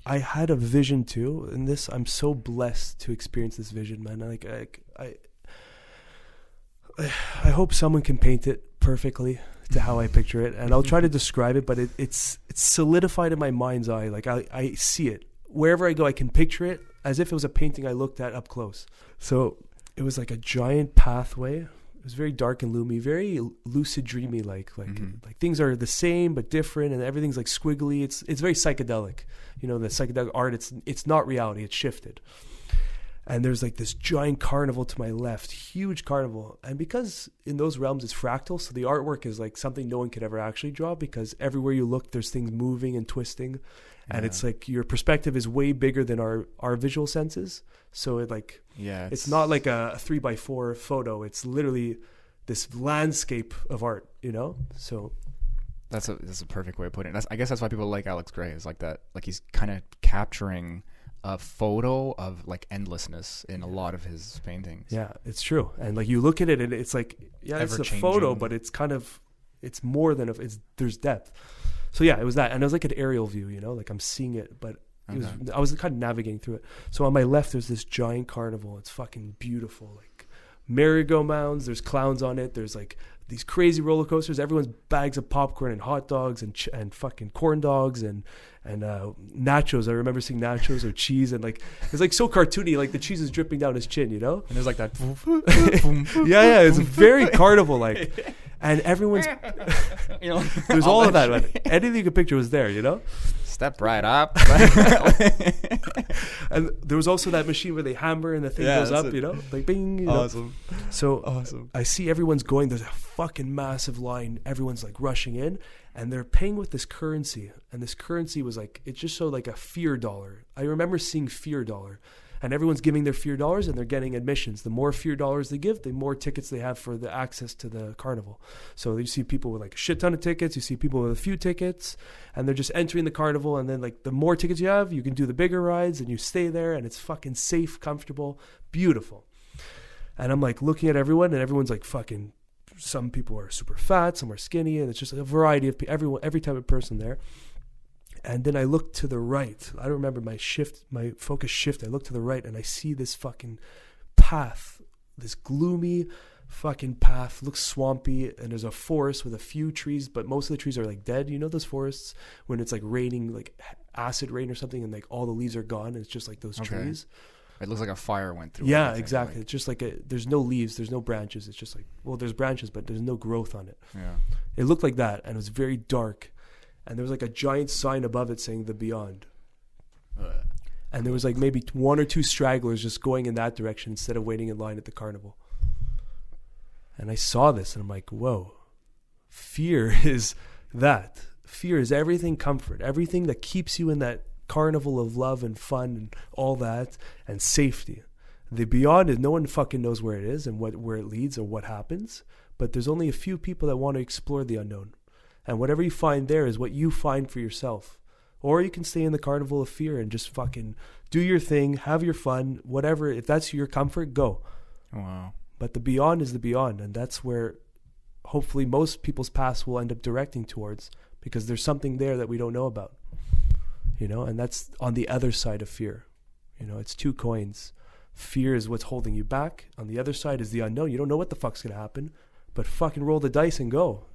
I had a vision too, and I'm so blessed to experience this vision, man. Like I hope someone can paint it perfectly to how I picture it, and I'll try to describe it, but it's solidified in my mind's eye. Like I see it wherever I go. I can picture it as if it was a painting I looked at up close. So it was like a giant pathway. It was very dark and gloomy, very lucid dreamy, like things are the same but different, and everything's like squiggly. It's very psychedelic. The psychedelic art, it's not reality, it's shifted. And there's like this giant carnival to my left, huge carnival. And because in those realms it's fractal, so the artwork is like something no one could ever actually draw, because everywhere you look there's things moving and twisting. And it's like your perspective is way bigger than our visual senses. So it's not like a 3x4 photo. It's literally this landscape of art, So that's a perfect way of putting it. I guess that's why people like Alex Grey, is like that. Like he's kind of capturing a photo of like endlessness in a lot of his paintings. Yeah, it's true. And like you look at it and it's like, it's a photo, but it's more than there's depth. So yeah, it was that. And it was like an aerial view, like I'm seeing it, but I was kind of navigating through it. So on my left, there's this giant carnival. It's fucking beautiful. Like merry-go-rounds, there's clowns on it. There's like these crazy roller coasters. Everyone's bags of popcorn and hot dogs and fucking corn dogs and nachos. I remember seeing nachos or cheese, and like it's like so cartoony. Like the cheese is dripping down his chin, And there's like that. yeah, it's very carnival like. And everyone's there's all of that. Like, anything you could picture was there, Step right up. And there was also that machine where they hammer and the thing goes up, like bing. Awesome. So awesome. I see everyone's going. There's a fucking massive line. Everyone's like rushing in, and they're paying with this currency. And this currency was like, it just showed like a fear dollar. I remember seeing fear dollar. And everyone's giving their fear dollars, and they're getting admissions. The more fear dollars they give, the more tickets they have for the access to the carnival. So you see people with like a shit ton of tickets. You see people with a few tickets, and they're just entering the carnival. And then like the more tickets you have, you can do the bigger rides, and you stay there, and it's fucking safe, comfortable, beautiful. And I'm like looking at everyone, and everyone's like fucking. Some people are super fat, some are skinny, and it's just a variety of every type of person there. And then I look to the right. I don't remember my focus shift. I look to the right and I see this fucking path, this gloomy fucking path. Looks swampy, and there's a forest with a few trees, but most of the trees are like dead. Those forests when it's like raining, like acid rain or something, and like all the leaves are gone, and it's just like those trees. It looks like a fire went through. Yeah, exactly. It's just like there's no leaves, there's no branches. It's just like, well, there's branches, but there's no growth on it. Yeah. It looked like that, and it was very dark. And there was like a giant sign above it saying the Beyond. And there was like maybe one or two stragglers just going in that direction instead of waiting in line at the carnival. And I saw this and I'm like, whoa, fear is that. Fear is everything comfort, everything that keeps you in that carnival of love and fun and all that, and safety. The Beyond is no one fucking knows where it is and where it leads or what happens. But there's only a few people that want to explore the unknown. And whatever you find there is what you find for yourself. Or you can stay in the carnival of fear and just fucking do your thing, have your fun, whatever. If that's your comfort, go. Wow. But the Beyond is the Beyond. And that's where hopefully most people's paths will end up directing towards, because there's something there that we don't know about. And that's on the other side of fear. It's two coins. Fear is what's holding you back. On the other side is the unknown. You don't know what the fuck's going to happen. But fucking roll the dice and go.